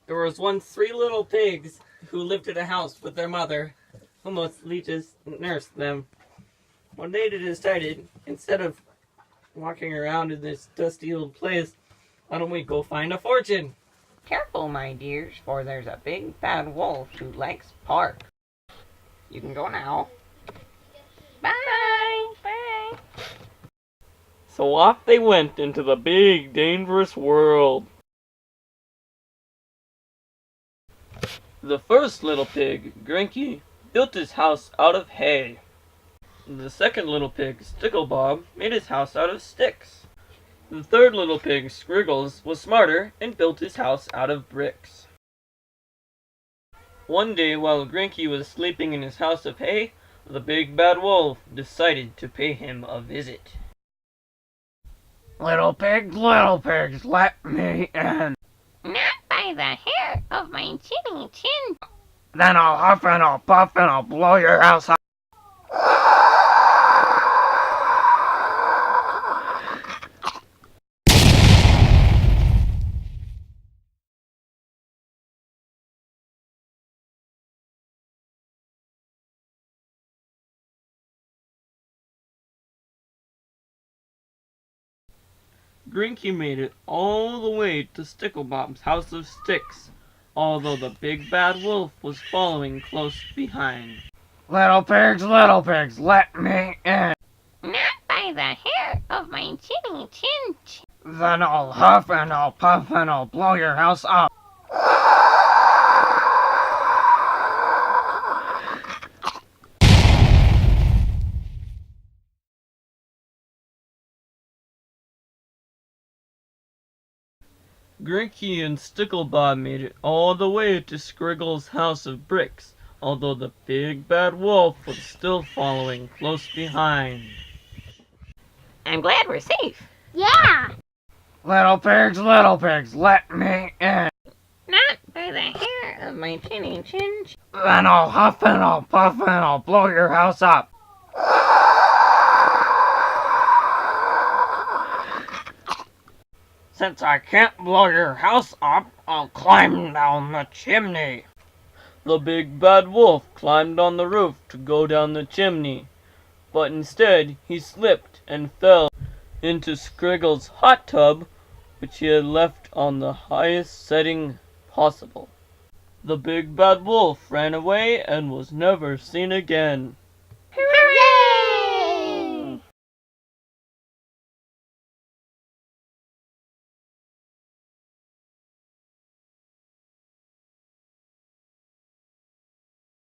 There was once three little pigs who lived in a house with their mother, who mostly just nursed them. One day they decided, instead of walking around in this dusty old place, why don't we go find a fortune? Careful, my dears, for there's a big bad wolf who likes pork. You can go now. Bye! Bye! So off they went into the big, dangerous world. The first little pig, Grinky, built his house out of hay. The second little pig, Sticklebob, made his house out of sticks. The third little pig, Scriggles, was smarter and built his house out of bricks. One day, while Grinky was sleeping in his house of hay, the big bad wolf decided to pay him a visit. Little pigs, let me in. Not by the hair of my chinny chin. Then I'll huff and I'll puff and I'll blow your house up. Grinky made it all the way to Sticklebob's house of sticks, although the big bad wolf was following close behind. Little pigs, let me in. Not by the hair of my chinny chin. Then I'll huff and I'll puff and I'll blow your house up. Grinky and Sticklebob made it all the way to Scriggles' house of bricks, although the big bad wolf was still following close behind. I'm glad we're safe. Yeah! Little pigs, let me in. Not by the hair of my chinny chin. Then I'll huff and I'll puff and I'll blow your house up. Since I can't blow your house up, I'll climb down the chimney. The big bad wolf climbed on the roof to go down the chimney, but instead he slipped and fell into Scriggles' hot tub, which he had left on the highest setting possible. The big bad wolf ran away and was never seen again.